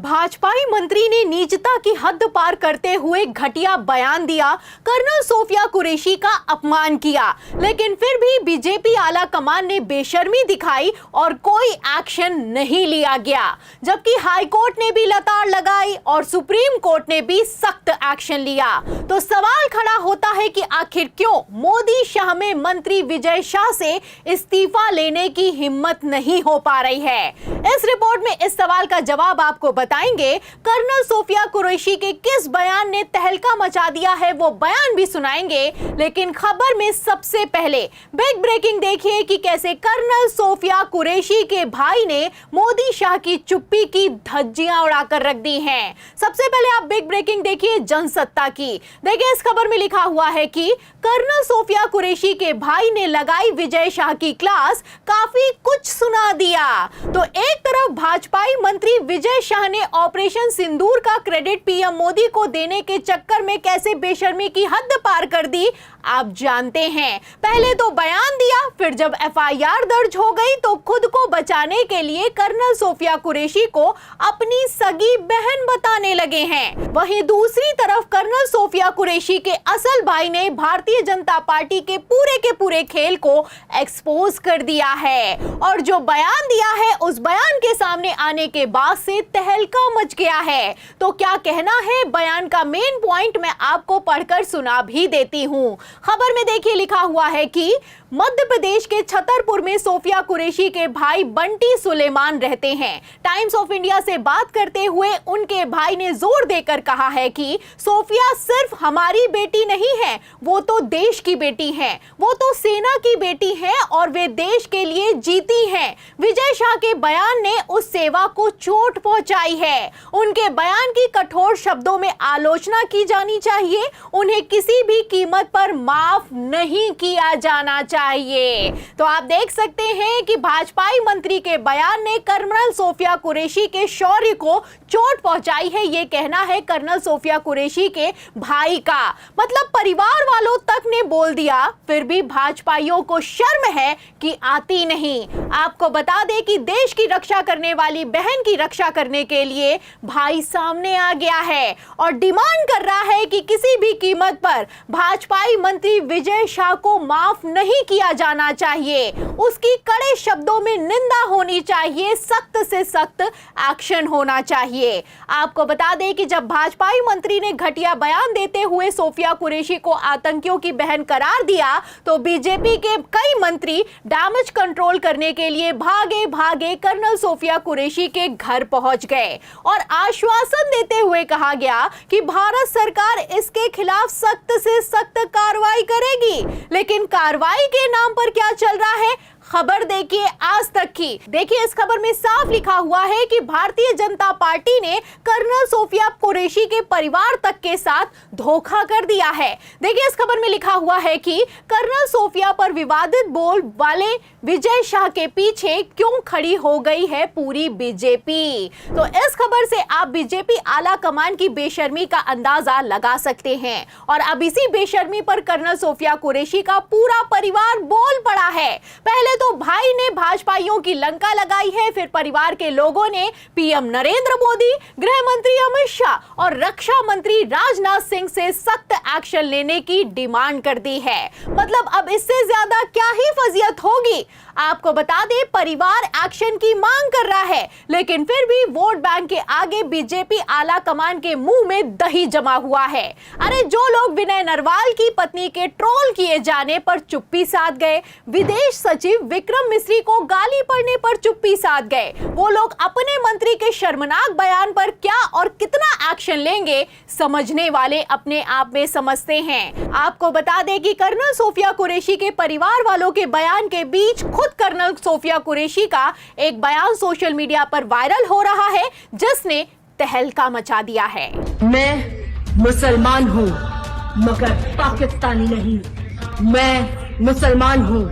भाजपाई मंत्री ने नीचता की हद पार करते हुए घटिया बयान दिया, कर्नल सोफिया कुरैशी का अपमान किया, लेकिन फिर भी बीजेपी आला कमान ने बेशर्मी दिखाई और कोई एक्शन नहीं लिया गया, जबकि हाई कोर्ट ने भी लताड़ लगाई और सुप्रीम कोर्ट ने भी सख्त एक्शन लिया। तो सवाल खड़ा होता है कि आखिर क्यों मोदी शाह में मंत्री विजय शाह से इस्तीफा लेने की हिम्मत नहीं हो पा रही है। इस रिपोर्ट में इस सवाल का जवाब आपको बताएंगे। कर्नल सोफिया कुरैशी के किस बयान ने तहलका मचा दिया है वो बयान भी सुनाएंगे, लेकिन खबर में सबसे पहले बिग ब्रेकिंग देखिए कि कैसे कर्नल सोफिया कुरैशी के भाई ने मोदी शाह की चुप्पी की धज्जियां उड़ाकर रख दी हैं। सबसे पहले आप बिग ब्रेकिंग देखिए जनसत्ता की। देखिए इस खबर में लिखा हुआ है कि कर्नल सोफिया कुरैशी के भाई ने लगाई विजय शाह की क्लास, काफी कुछ सुना दिया। तो एक तरफ भाजपाई मंत्री विजय शाह ने ऑपरेशन सिंदूर का क्रेडिट पीएम मोदी को देने के चक्कर में कैसे बेशर्मी की हद पार कर दी आप जानते हैं। पहले तो बयान दिया, फिर जब एफआईआर दर्ज हो गई तो खुद को बचाने के लिए कर्नल सोफिया कुरैशी को अपनी सगी बहन बताने लगे हैं। वहीं दूसरी तरफ कर्नल सोफिया कुरैशी के असल भाई ने भारतीय जनता पार्टी के पूरे खेल को एक्सपोज कर दिया है और जो बयान दिया है उस बयान के सामने आने के बाद से तहलका मच गया है। तो क्या कहना है बयान का मेन पॉइंट मैं आपको पढ़कर सुना भी देती हूं। खबर में देखिए लिखा हुआ है कि मध्य प्रदेश के छतरपुर में सोफिया कुरैशी के भाई बंटी सुलेमान रहते हैं। टाइम्स ऑफ इंडिया से बात करते हुए उनके भाई ने जोर देकर कहा है कि सोफिया सिर्फ हमारी बेटी नहीं है, वो तो देश की बेटी है, वो तो सेना की बेटी है और वे देश के लिए जीती हैं। विजय शाह के बयान ने उस सेवा को चोट पहुंचाई है। उनके बयान की कठोर शब्दों में आलोचना की जानी चाहिए, उन्हें किसी भी कीमत पर माफ नहीं किया जाना चाहिए। तो आप देख सकते हैं कि भाजपाई मंत्री के बयान ने कर्नल सोफिया कुरैशी के शौर्य को चोट पहुंचाई है। यह कहना है कर्नल सोफिया कुरैशी के भाई का, मतलब परिवार वालों तक ने बोल दिया, फिर भी भाजपाइयों को शर्म है कि आती नहीं। आपको बता दें कि देश की रक्षा करने वाली बहन की रक्षा करने के लिए भाई सामने आ गया है और डिमांड कर रहा है कि किसी भी कीमत पर भाजपाई मंत्री विजय शाह को माफ नहीं किया जाना चाहिए, उसकी कड़े शब्दों में निंदा होनी चाहिए, सख्त से सख्त एक्शन होना चाहिए। आपको बता दें कि जब भाजपाई मंत्री ने घटिया बयान देते हुए सोफिया कुरैशी को आतंकियों की बहन करार दिया तो बीजेपी के कई मंत्री डैमेज कंट्रोल करने के लिए भागे कर्नल सोफिया कुरैशी के घर पहुंच गए और आश्वासन देते हुए कहा गया कि भारत सरकार इसके खिलाफ सख्त से सख्त कार्रवाई करेगी। लेकिन कार्रवाई के नाम पर क्या चल रहा है, खबर देखिए आज तक की। देखिए इस खबर में साफ लिखा हुआ है कि भारतीय जनता पार्टी ने कर्नल सोफिया कुरैशी के परिवार तक के साथ धोखा कर दिया है। देखिए इस खबर में लिखा हुआ है कि कर्नल सोफिया पर विवादित बोल वाले विजय शाह के पीछे क्यों खड़ी हो गई है पूरी बीजेपी। तो इस खबर से आप बीजेपी आला कमान की बेशर्मी का अंदाजा लगा सकते हैं और अब इसी बेशर्मी पर कर्नल सोफिया कुरैशी का पूरा परिवार बोल पड़ा है। पहले तो भाई ने भाजपाइयों की लंका लगाई है, फिर परिवार के लोगों ने पीएम नरेंद्र मोदी, गृह मंत्री अमित शाह और रक्षा मंत्री राजनाथ सिंह से सख्त एक्शन लेने की डिमांड कर दी है। मतलब अब इससे ज्यादा क्या ही फजीयत होगी। आपको बता दें परिवार एक्शन की मांग कर रहा है, लेकिन फिर भी वोट बैंक के आगे बीजेपी आला कमान के मुंह में दही जमा हुआ है। अरे जो लोग विनय नरवाल की पत्नी के ट्रोल किए जाने पर चुप्पी साध गए, विदेश सचिव विक्रम मिस्री को गाली पड़ने पर चुप्पी साध गए, वो लोग अपने मंत्री के शर्मनाक बयान पर क्या और कितना एक्शन लेंगे समझने वाले अपने आप में समझते हैं। आपको बता दें कि कर्नल सोफिया कुरैशी के परिवार वालों के बयान के बीच खुद कर्नल सोफिया कुरैशी का एक बयान सोशल मीडिया पर वायरल हो रहा है जिसने तहलका मचा दिया है। मैं मुसलमान हूँ मगर पाकिस्तानी नहीं, मैं मुसलमान हूँ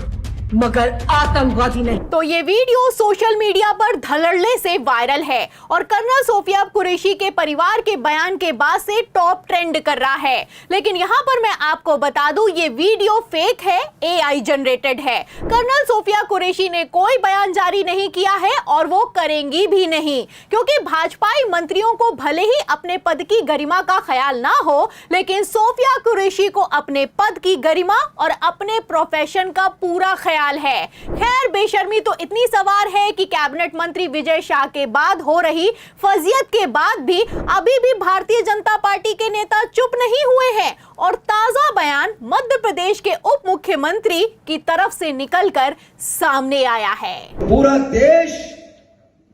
मगर आतंकवादी नहीं। तो ये वीडियो सोशल मीडिया पर धड़ल्ले से वायरल है और कर्नल सोफिया कुरैशी के परिवार के बयान के बाद से टॉप ट्रेंड कर रहा है। लेकिन यहाँ पर मैं आपको बता दूं, ये वीडियो फेक है, AI जनरेटेड है। कर्नल सोफिया कुरैशी ने कोई बयान जारी नहीं किया है और वो करेंगी भी नहीं, क्योंकि भाजपाई मंत्रियों को भले ही अपने पद की गरिमा का ख्याल ना हो, लेकिन सोफिया कुरैशी को अपने पद की गरिमा और अपने प्रोफेशन का पूरा ख्याल है। खैर, बेशर्मी तो इतनी सवार है कि कैबिनेट मंत्री विजय शाह के बाद हो रही फजीयत के बाद भी अभी भी भारतीय जनता पार्टी के नेता चुप नहीं हुए हैं और ताजा बयान मध्य प्रदेश के उप मुख्यमंत्री की तरफ से निकलकर सामने आया है। पूरा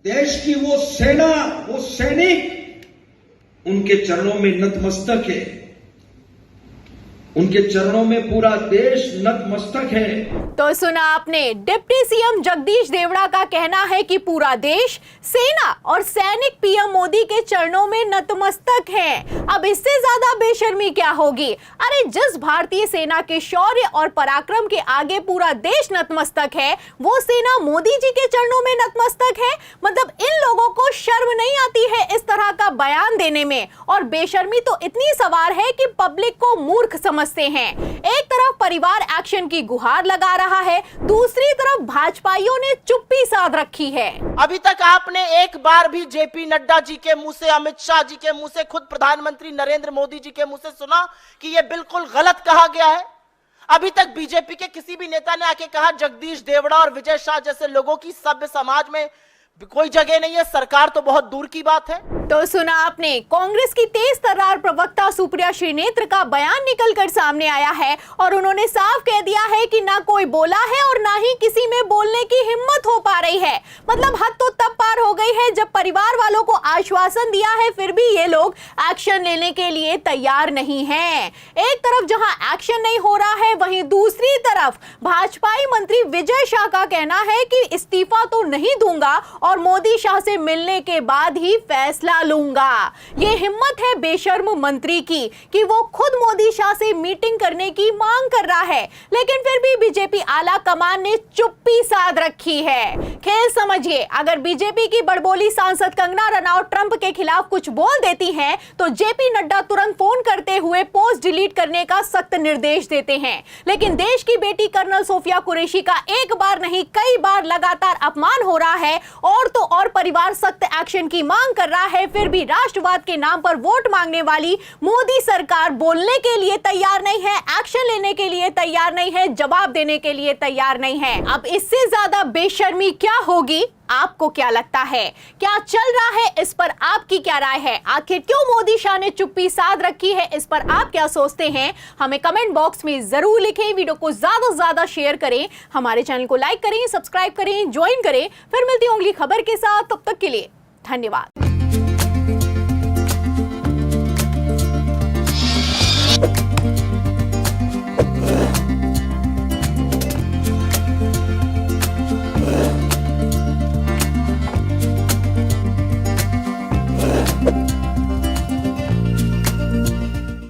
देश की वो सेना, वो सैनिक उनके चरणों में नतमस्तक है। उनके चरणों में पूरा देश नतमस्तक है। तो सुना आपने, डिप्टी सीएम जगदीश देवड़ा का कहना है कि पूरा देश, सेना और सैनिक पीएम मोदी के चरणों में नतमस्तक हैं। अब इससे ज्यादा बेशर्मी क्या होगी? अरे, जिस भारतीय सेना के शौर्य और पराक्रम के आगे पूरा देश नतमस्तक है, वो सेना मोदी जी के चरणों में नतमस्तक है। मतलब इन लोगों को शर्म नहीं आती है इस तरह का बयान देने में। और बेशर्मी तो इतनी सवार है कि पब्लिक को मूर्ख समझते हैं। एक तरफ परिवार एक्शन की गुहार लगा रहा है, दूसरी तरफ भाजपाइयों ने चुप्पी साध रखी है। अभी तक आपने एक बार भी जेपी नड्डा जी के मुंह से, अमित शाह जी के मुंह से, खुद प्रधानमंत्री नरेंद्र मोदी जी के मुंह से सुना कि यह बिल्कुल गलत कहा गया है? अभी तक बीजेपी के किसी भी नेता ने आके कहा जगदीश देवड़ा और विजय शाह जैसे लोगों की सभ्य समाज में कोई जगह नहीं है, सरकार तो बहुत दूर की बात है। तो सुना आपने, कांग्रेस की तेज तर्रार प्रवक्ता सुप्रिया श्रीनेत्र का बयान निकलकर सामने आया है और उन्होंने साफ कह दिया है कि ना कोई बोला है और ना ही किसी में बोलने की हिम्मत हो पा रही है। मतलब हद तो तब पार हो गई है जब परिवार वालों को आश्वासन दिया है, फिर भी ये लोग एक्शन लेने के लिए तैयार नहीं है। एक तरफ जहां एक्शन नहीं हो रहा है, वहीं दूसरी तरफ भाजपाई मंत्री विजय शाह का कहना है कि इस्तीफा तो नहीं दूंगा और मोदी शाह से मिलने के बाद ही फैसला लूंगा। ये हिम्मत है बेशर्म मंत्री की कि वो खुद मोदी शाह से मीटिंग करने की मांग कर रहा है, लेकिन फिर भी बीजेपी आला कमान ने चुप्पी साध रखी है। खेल समझिए, अगर बीजेपी की बड़बोली सांसद कंगना रनौत ट्रंप के खिलाफ कुछ बोल देती हैं, तो जेपी नड्डा तुरंत फोन करते हुए पोस्ट डिलीट करने का सख्त निर्देश देते हैं। लेकिन देश की बेटी कर्नल सोफिया कुरैशी का एक बार नहीं कई बार लगातार अपमान हो रहा है और तो और परिवार सख्त एक्शन की मांग कर रहा है, फिर भी राष्ट्रवाद के नाम पर वोट मांगने वाली मोदी सरकार बोलने के लिए तैयार नहीं है, एक्शन लेने के लिए तैयार नहीं है, जवाब देने के लिए तैयार नहीं है। अब इससे ज्यादा बेशर्मी क्या होगी? आपको क्या लगता है? क्या चल रहा है? इस पर आपकी क्या राय है? आखिर क्यों मोदी शाह ने चुप्पी साध रखी है? इस पर आप क्या सोचते हैं? हमें कमेंट बॉक्स में जरूर लिखें। वीडियो को ज्यादा से ज्यादा शेयर करें, हमारे चैनल को लाइक करें, सब्सक्राइब करें, ज्वाइन करें। फिर मिलती हूं अगली खबर के साथ, तब तक के लिए धन्यवाद।